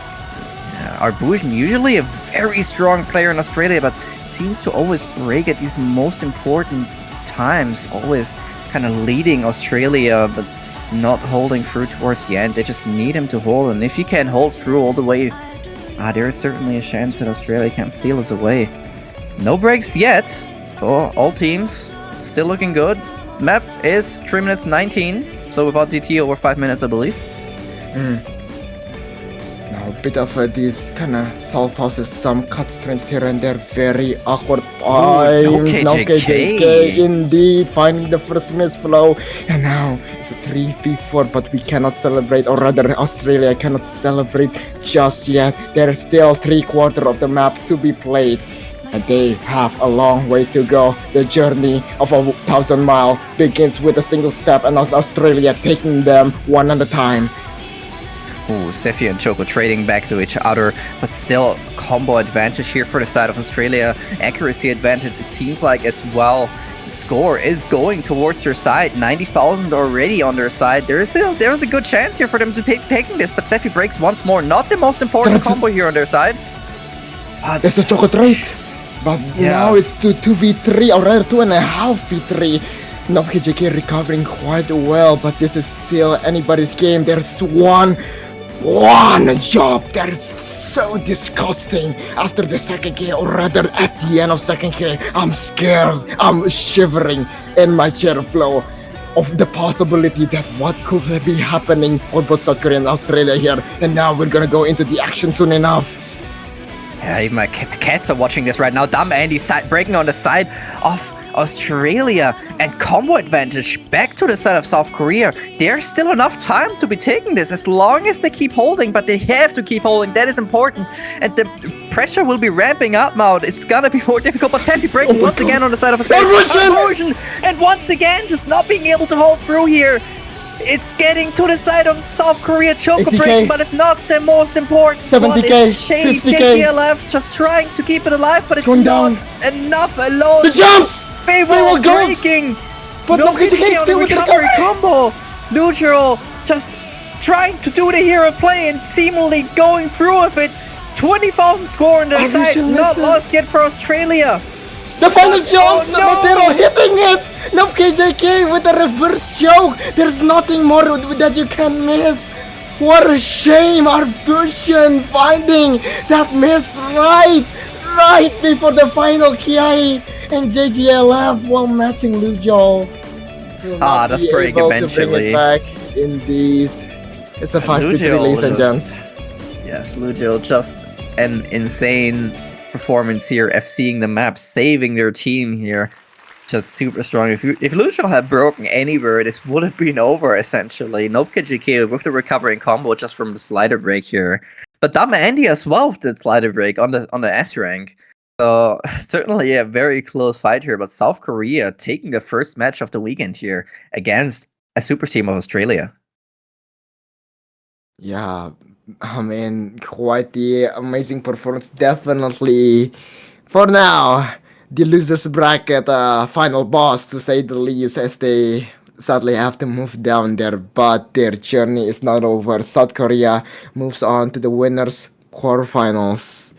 Yeah, Arbushan, usually a very strong player in Australia, but seems to always break at these most important times, always kind of leading Australia, but not holding through towards the end. They just need him to hold, and if he can hold through all the way, there is certainly a chance that Australia can steal us away. No breaks yet for all teams, still looking good. Map is 3 minutes 19, so without DT over 5 minutes, I believe. Now a bit of these kind of salt pauses, some cut streams here and there, very awkward times. Now KJK indeed finding the first miss flow, and now it's a 3v4, but we cannot celebrate, or rather Australia cannot celebrate just yet. There's still 3/4 of the map to be played, and they have a long way to go. The journey of 1,000 miles begins with a single step, and Australia taking them one at a time. Ooh, Sefi and Choco trading back to each other, but still combo advantage here for the side of Australia. Accuracy advantage, it seems like as well. The score is going towards their side. 90,000 already on their side. There's a good chance here for them to be taking this, but Sefi breaks once more. Not the most important combo here on their side. There's a Choco trade, but now it's 2v3, or rather 2.5v3. Now KJK recovering quite well, but this is still anybody's game. There's one job that is so disgusting after the second K, or rather at the end of second K. I'm scared, I'm shivering in my chair flow of the possibility that what could be happening for both South Korea and Australia here. And now we're gonna go into the action soon enough. Yeah, even my cats are watching this right now. Dumb Andy breaking on the side of Australia, and combo advantage back to the side of South Korea. There's still enough time to be taking this as long as they keep holding, but they have to keep holding. That is important, and the pressure will be ramping up now. It's gonna be more difficult, but Tepi breaking once again on the side of Australia. And once again, just not being able to hold through here. It's getting to the side of South Korea. Choco breaking, but it's not the most important. 70k, 50k. JGLF just trying to keep it alive, but it's going not down. enough alone. The jumps! Baywall breaking, but no KJK still with the recovery combo. Neutral just trying to do the hero play and seemingly going through with it. 20,000 score on their side, not lost yet for Australia. The final jumps, but they're all hitting it. No KJK with a reverse choke. There's nothing more that you can miss. What a shame, Arbushan finding that miss right before the final KI. And JGLF while matching Lujol. That's break eventually. Back. Indeed. It's a 5-3, ladies and gents. Yes, Lujol just an insane performance here, FCing the map, saving their team here. Just super strong. If Lujol had broken anywhere, this would have been over essentially. Nopkijike with the recovering combo just from the slider break here. But Dama Andy as well with the slider break on the S rank. So certainly a very close fight here, but South Korea taking the first match of the weekend here against a super team of Australia. Yeah, I mean, quite the amazing performance. Definitely, for now, the losers bracket final boss, to say the least, as they sadly have to move down there, but their journey is not over. South Korea moves on to the winners quarterfinals,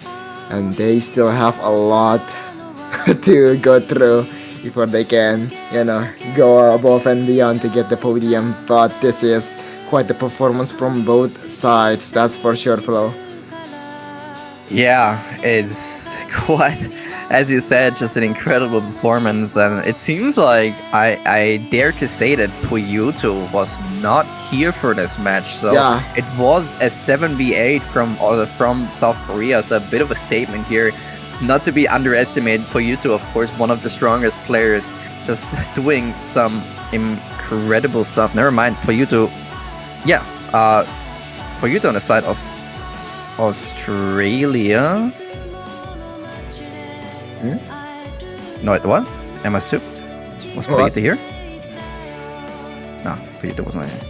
and they still have a lot to go through before they can, go above and beyond to get the podium. But this is quite the performance from both sides, that's for sure, Flo. Yeah, it's quite, as you said, just an incredible performance. And it seems like I dare to say that Puyuto was not here for this match. So Yeah. it was a 7v8 from South Korea. So a bit of a statement here. Not to be underestimated, Puyuto, of course, one of the strongest players, just doing some incredible stuff. Never mind, Puyuto. Yeah, Puyuto on the side of Australia. No, wait, what? Am I stupid? Was What? Puyuto here? No, Puyuto wasn't here.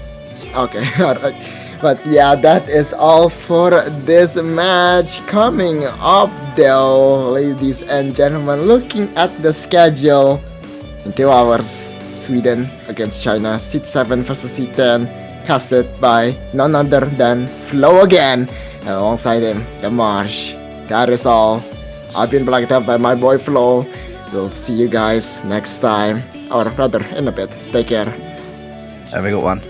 Okay, alright. But yeah, that is all for this match. Coming up though, ladies and gentlemen, looking at the schedule, in 2 hours, Sweden against China, seed 7 versus seed 10, casted by none other than Flo again, and alongside him, the Marsh. That is all. I've been BlankTap by my boy Flo. We'll see you guys next time, or rather in a bit. Take care. Have a good one.